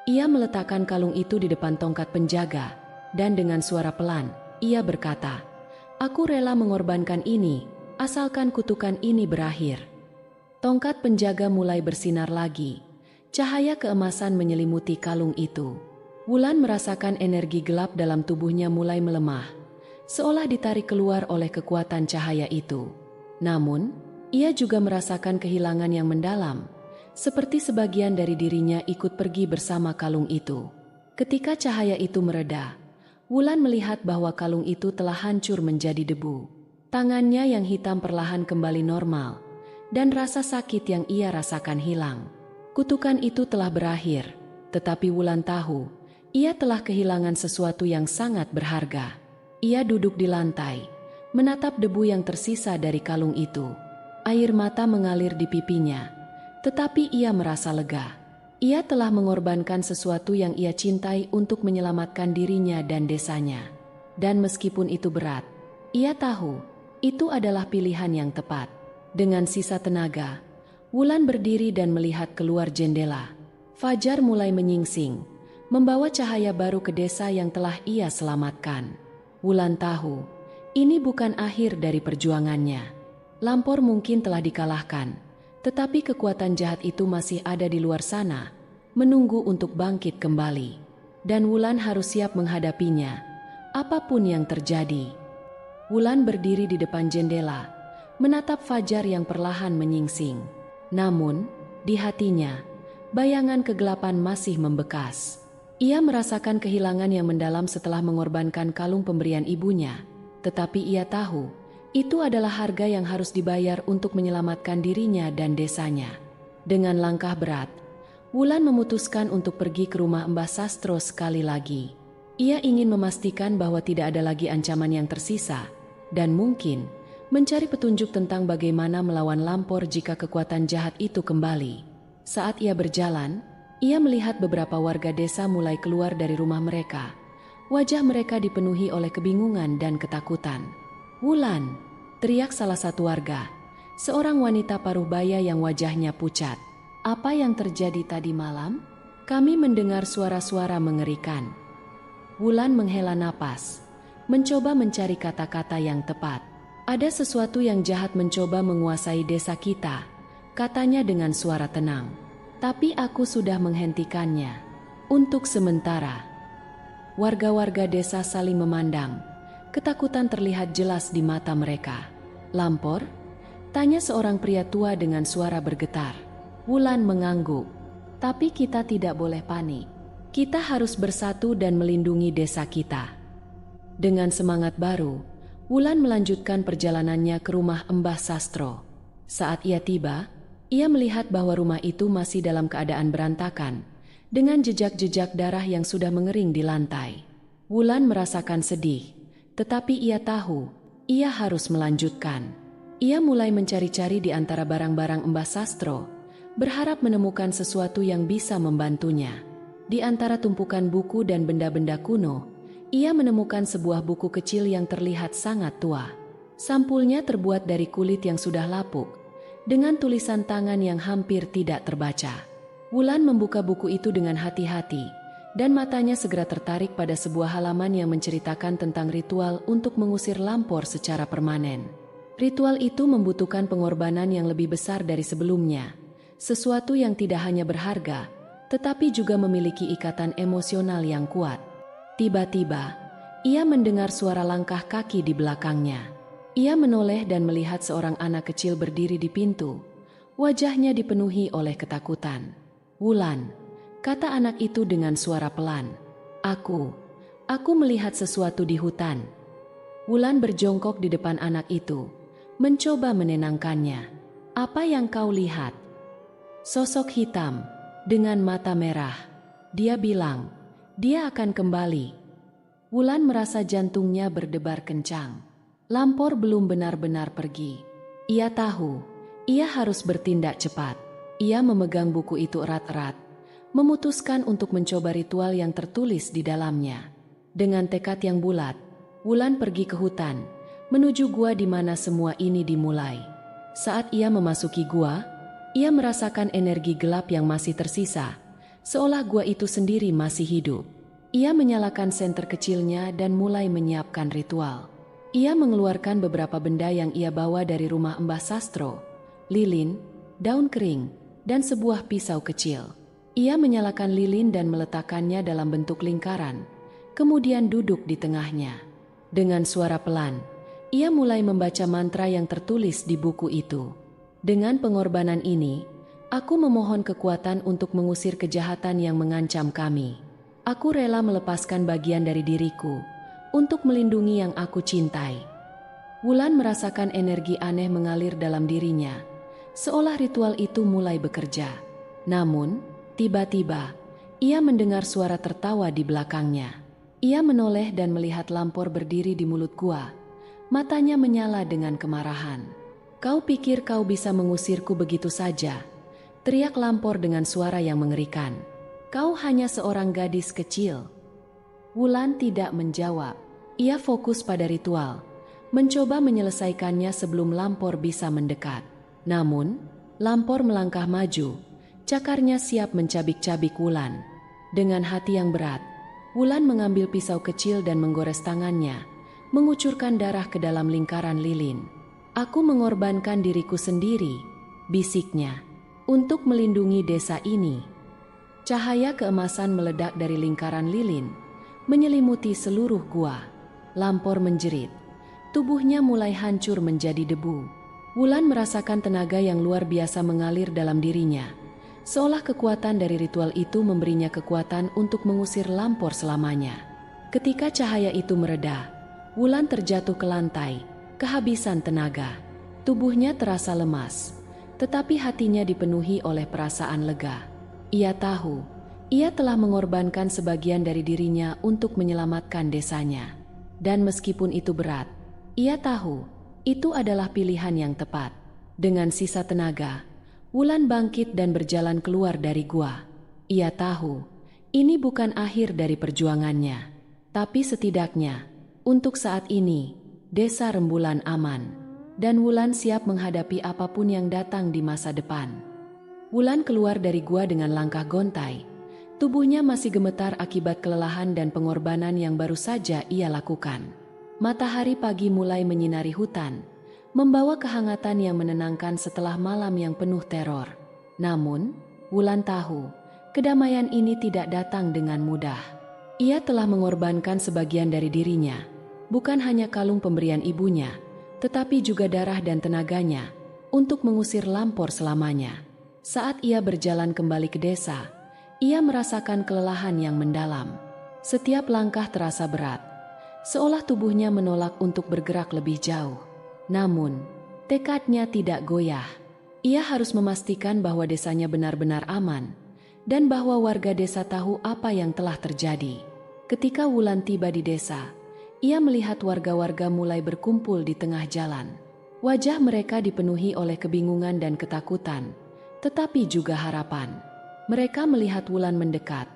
Ia meletakkan kalung itu di depan tongkat penjaga, dan dengan suara pelan, ia berkata, "Aku rela mengorbankan ini, asalkan kutukan ini berakhir." Tongkat penjaga mulai bersinar lagi. Cahaya keemasan menyelimuti kalung itu. Wulan merasakan energi gelap dalam tubuhnya mulai melemah, seolah ditarik keluar oleh kekuatan cahaya itu. Namun, ia juga merasakan kehilangan yang mendalam, seperti sebagian dari dirinya ikut pergi bersama kalung itu. Ketika cahaya itu mereda, Wulan melihat bahwa kalung itu telah hancur menjadi debu. Tangannya yang hitam perlahan kembali normal, dan rasa sakit yang ia rasakan hilang. Kutukan itu telah berakhir, tetapi Wulan tahu, ia telah kehilangan sesuatu yang sangat berharga. Ia duduk di lantai, menatap debu yang tersisa dari kalung itu. Air mata mengalir di pipinya, tetapi ia merasa lega. Ia telah mengorbankan sesuatu yang ia cintai untuk menyelamatkan dirinya dan desanya. Dan meskipun itu berat, ia tahu itu adalah pilihan yang tepat. Dengan sisa tenaga, Wulan berdiri dan melihat keluar jendela. Fajar mulai menyingsing, membawa cahaya baru ke desa yang telah ia selamatkan. Wulan tahu, ini bukan akhir dari perjuangannya. Lampor mungkin telah dikalahkan, tetapi kekuatan jahat itu masih ada di luar sana, menunggu untuk bangkit kembali. Dan Wulan harus siap menghadapinya, apapun yang terjadi. Wulan berdiri di depan jendela, menatap fajar yang perlahan menyingsing. Namun, di hatinya, bayangan kegelapan masih membekas. Ia merasakan kehilangan yang mendalam setelah mengorbankan kalung pemberian ibunya, tetapi ia tahu, itu adalah harga yang harus dibayar untuk menyelamatkan dirinya dan desanya. Dengan langkah berat, Wulan memutuskan untuk pergi ke rumah Mbah Sastro sekali lagi. Ia ingin memastikan bahwa tidak ada lagi ancaman yang tersisa, dan mungkin mencari petunjuk tentang bagaimana melawan Lampor jika kekuatan jahat itu kembali. Saat ia berjalan, ia melihat beberapa warga desa mulai keluar dari rumah mereka. Wajah mereka dipenuhi oleh kebingungan dan ketakutan. "Wulan!" teriak salah satu warga, seorang wanita paruh baya yang wajahnya pucat. "Apa yang terjadi tadi malam? Kami mendengar suara-suara mengerikan." Wulan menghela napas, mencoba mencari kata-kata yang tepat. "Ada sesuatu yang jahat mencoba menguasai desa kita," katanya dengan suara tenang. "Tapi aku sudah menghentikannya. Untuk sementara." Warga-warga desa saling memandang. Ketakutan terlihat jelas di mata mereka. "Lampor?" tanya seorang pria tua dengan suara bergetar. Wulan mengangguk. "Tapi kita tidak boleh panik. Kita harus bersatu dan melindungi desa kita." Dengan semangat baru, Wulan melanjutkan perjalanannya ke rumah Mbah Sastro. Saat ia tiba, ia melihat bahwa rumah itu masih dalam keadaan berantakan, dengan jejak-jejak darah yang sudah mengering di lantai. Wulan merasakan sedih, tetapi ia tahu, ia harus melanjutkan. Ia mulai mencari-cari di antara barang-barang Mbah Sastro, berharap menemukan sesuatu yang bisa membantunya. Di antara tumpukan buku dan benda-benda kuno, ia menemukan sebuah buku kecil yang terlihat sangat tua. Sampulnya terbuat dari kulit yang sudah lapuk, dengan tulisan tangan yang hampir tidak terbaca. Wulan membuka buku itu dengan hati-hati, dan matanya segera tertarik pada sebuah halaman yang menceritakan tentang ritual untuk mengusir lampor secara permanen. Ritual itu membutuhkan pengorbanan yang lebih besar dari sebelumnya, sesuatu yang tidak hanya berharga, tetapi juga memiliki ikatan emosional yang kuat. Tiba-tiba, ia mendengar suara langkah kaki di belakangnya. Ia menoleh dan melihat seorang anak kecil berdiri di pintu. Wajahnya dipenuhi oleh ketakutan. "Wulan," kata anak itu dengan suara pelan. Aku melihat sesuatu di hutan." Wulan berjongkok di depan anak itu, mencoba menenangkannya. "Apa yang kau lihat?" "Sosok hitam, dengan mata merah. Dia bilang, dia akan kembali." Wulan merasa jantungnya berdebar kencang. Lampor belum benar-benar pergi. Ia tahu, ia harus bertindak cepat. Ia memegang buku itu erat-erat, memutuskan untuk mencoba ritual yang tertulis di dalamnya. Dengan tekad yang bulat, Wulan pergi ke hutan, menuju gua di mana semua ini dimulai. Saat ia memasuki gua, ia merasakan energi gelap yang masih tersisa, seolah gua itu sendiri masih hidup. Ia menyalakan senter kecilnya dan mulai menyiapkan ritual. Ia mengeluarkan beberapa benda yang ia bawa dari rumah Mbah Sastro, lilin, daun kering, dan sebuah pisau kecil. Ia menyalakan lilin dan meletakkannya dalam bentuk lingkaran, kemudian duduk di tengahnya. Dengan suara pelan, ia mulai membaca mantra yang tertulis di buku itu. "Dengan pengorbanan ini, aku memohon kekuatan untuk mengusir kejahatan yang mengancam kami. Aku rela melepaskan bagian dari diriku untuk melindungi yang aku cintai." Wulan merasakan energi aneh mengalir dalam dirinya, seolah ritual itu mulai bekerja. Namun, tiba-tiba, ia mendengar suara tertawa di belakangnya. Ia menoleh dan melihat Lampor berdiri di mulut gua. Matanya menyala dengan kemarahan. "Kau pikir kau bisa mengusirku begitu saja?" teriak Lampor dengan suara yang mengerikan. "Kau hanya seorang gadis kecil." Wulan tidak menjawab. Ia fokus pada ritual, mencoba menyelesaikannya sebelum Lampor bisa mendekat. Namun, Lampor melangkah maju, cakarnya siap mencabik-cabik Wulan. Dengan hati yang berat, Wulan mengambil pisau kecil dan menggores tangannya, mengucurkan darah ke dalam lingkaran lilin. "Aku mengorbankan diriku sendiri," bisiknya, "untuk melindungi desa ini." Cahaya keemasan meledak dari lingkaran lilin, menyelimuti seluruh gua. Lampor menjerit. Tubuhnya mulai hancur menjadi debu. Wulan merasakan tenaga yang luar biasa mengalir dalam dirinya, seolah kekuatan dari ritual itu memberinya kekuatan untuk mengusir Lampor selamanya. Ketika cahaya itu mereda, Wulan terjatuh ke lantai, kehabisan tenaga. Tubuhnya terasa lemas, tetapi hatinya dipenuhi oleh perasaan lega. Ia tahu, ia telah mengorbankan sebagian dari dirinya untuk menyelamatkan desanya. Dan meskipun itu berat, ia tahu itu adalah pilihan yang tepat. Dengan sisa tenaga, Wulan bangkit dan berjalan keluar dari gua. Ia tahu, ini bukan akhir dari perjuangannya. Tapi setidaknya, untuk saat ini, Desa Rembulan aman, dan Wulan siap menghadapi apapun yang datang di masa depan. Wulan keluar dari gua dengan langkah gontai. Tubuhnya masih gemetar akibat kelelahan dan pengorbanan yang baru saja ia lakukan. Matahari pagi mulai menyinari hutan, membawa kehangatan yang menenangkan setelah malam yang penuh teror. Namun, Wulan tahu, kedamaian ini tidak datang dengan mudah. Ia telah mengorbankan sebagian dari dirinya, bukan hanya kalung pemberian ibunya, tetapi juga darah dan tenaganya, untuk mengusir Lampor selamanya. Saat ia berjalan kembali ke desa, ia merasakan kelelahan yang mendalam. Setiap langkah terasa berat, seolah tubuhnya menolak untuk bergerak lebih jauh. Namun, tekadnya tidak goyah. Ia harus memastikan bahwa desanya benar-benar aman, dan bahwa warga desa tahu apa yang telah terjadi. Ketika Wulan tiba di desa, ia melihat warga-warga mulai berkumpul di tengah jalan. Wajah mereka dipenuhi oleh kebingungan dan ketakutan, tetapi juga harapan. Mereka melihat Wulan mendekat,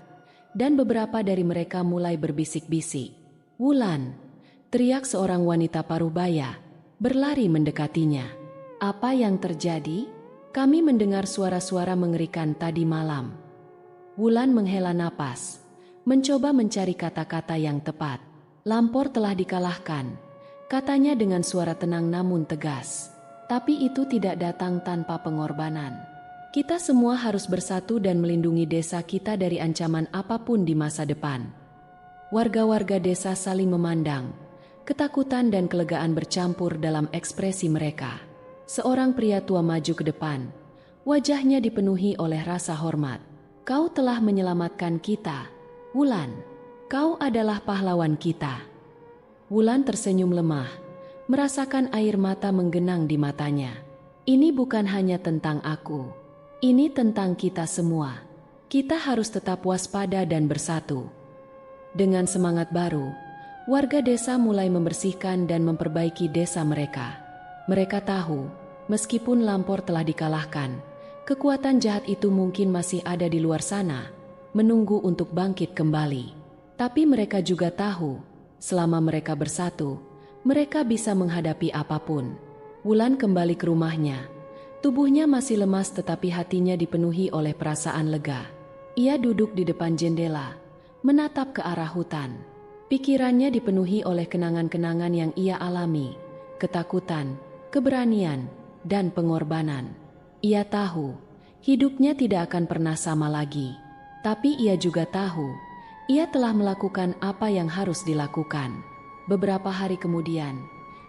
dan beberapa dari mereka mulai berbisik-bisik. "Wulan!" teriak seorang wanita parubaya, berlari mendekatinya. "Apa yang terjadi? Kami mendengar suara-suara mengerikan tadi malam." Wulan menghela napas, mencoba mencari kata-kata yang tepat. "Lampor telah dikalahkan," katanya dengan suara tenang namun tegas. "Tapi itu tidak datang tanpa pengorbanan. Kita semua harus bersatu dan melindungi desa kita dari ancaman apapun di masa depan." Warga-warga desa saling memandang, ketakutan dan kelegaan bercampur dalam ekspresi mereka. Seorang pria tua maju ke depan, wajahnya dipenuhi oleh rasa hormat. "Kau telah menyelamatkan kita, Wulan. Kau adalah pahlawan kita." Wulan tersenyum lemah, merasakan air mata menggenang di matanya. "Ini bukan hanya tentang aku. Ini tentang kita semua. Kita harus tetap waspada dan bersatu." Dengan semangat baru, warga desa mulai membersihkan dan memperbaiki desa mereka. Mereka tahu, meskipun Lampor telah dikalahkan, kekuatan jahat itu mungkin masih ada di luar sana, menunggu untuk bangkit kembali. Tapi mereka juga tahu, selama mereka bersatu, mereka bisa menghadapi apapun. Wulan kembali ke rumahnya. Tubuhnya masih lemas tetapi hatinya dipenuhi oleh perasaan lega. Ia duduk di depan jendela, menatap ke arah hutan. Pikirannya dipenuhi oleh kenangan-kenangan yang ia alami, ketakutan, keberanian, dan pengorbanan. Ia tahu, hidupnya tidak akan pernah sama lagi. Tapi ia juga tahu, ia telah melakukan apa yang harus dilakukan. Beberapa hari kemudian,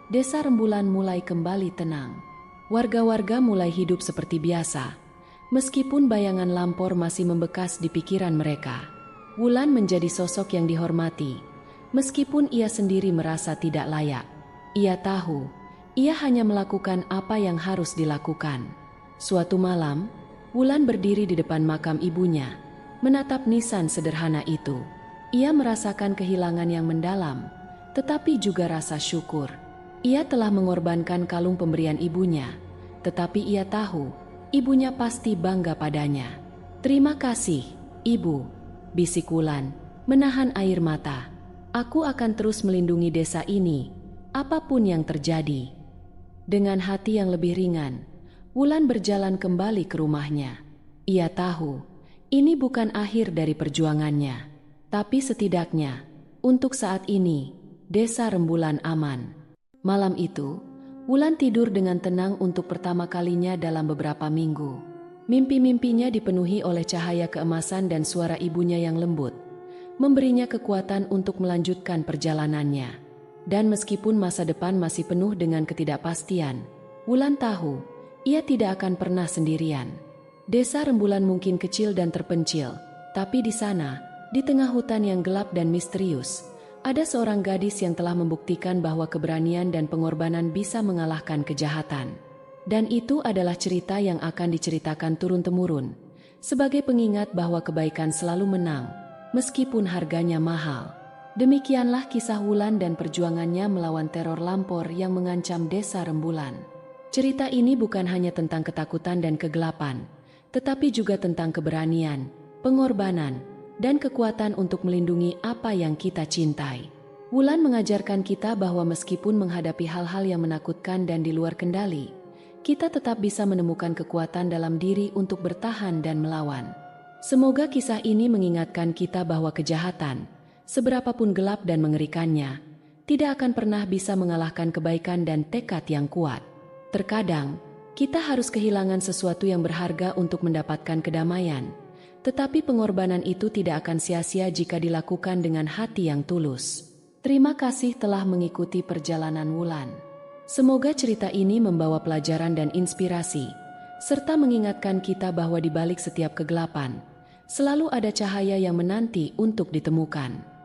Desa Rembulan mulai kembali tenang. Warga-warga mulai hidup seperti biasa, meskipun bayangan Lampor masih membekas di pikiran mereka. Wulan menjadi sosok yang dihormati, meskipun ia sendiri merasa tidak layak. Ia tahu, ia hanya melakukan apa yang harus dilakukan. Suatu malam, Wulan berdiri di depan makam ibunya, menatap nisan sederhana itu. Ia merasakan kehilangan yang mendalam, tetapi juga rasa syukur. Ia telah mengorbankan kalung pemberian ibunya, tetapi ia tahu, ibunya pasti bangga padanya. "Terima kasih, Ibu," bisik Wulan, menahan air mata. "Aku akan terus melindungi desa ini, apapun yang terjadi." Dengan hati yang lebih ringan, Wulan berjalan kembali ke rumahnya. Ia tahu, ini bukan akhir dari perjuangannya, tapi setidaknya, untuk saat ini, Desa Rembulan aman. Malam itu, Wulan tidur dengan tenang untuk pertama kalinya dalam beberapa minggu. Mimpi-mimpinya dipenuhi oleh cahaya keemasan dan suara ibunya yang lembut, memberinya kekuatan untuk melanjutkan perjalanannya. Dan meskipun masa depan masih penuh dengan ketidakpastian, Wulan tahu, ia tidak akan pernah sendirian. Desa Rembulan mungkin kecil dan terpencil, tapi di sana, di tengah hutan yang gelap dan misterius, ada seorang gadis yang telah membuktikan bahwa keberanian dan pengorbanan bisa mengalahkan kejahatan. Dan itu adalah cerita yang akan diceritakan turun-temurun, sebagai pengingat bahwa kebaikan selalu menang, meskipun harganya mahal. Demikianlah kisah Wulan dan perjuangannya melawan teror Lampor yang mengancam Desa Rembulan. Cerita ini bukan hanya tentang ketakutan dan kegelapan, tetapi juga tentang keberanian, pengorbanan, dan kekuatan untuk melindungi apa yang kita cintai. Wulan mengajarkan kita bahwa meskipun menghadapi hal-hal yang menakutkan dan di luar kendali, kita tetap bisa menemukan kekuatan dalam diri untuk bertahan dan melawan. Semoga kisah ini mengingatkan kita bahwa kejahatan, seberapapun gelap dan mengerikannya, tidak akan pernah bisa mengalahkan kebaikan dan tekad yang kuat. Terkadang, kita harus kehilangan sesuatu yang berharga untuk mendapatkan kedamaian, tetapi pengorbanan itu tidak akan sia-sia jika dilakukan dengan hati yang tulus. Terima kasih telah mengikuti perjalanan Wulan. Semoga cerita ini membawa pelajaran dan inspirasi, serta mengingatkan kita bahwa di balik setiap kegelapan, selalu ada cahaya yang menanti untuk ditemukan.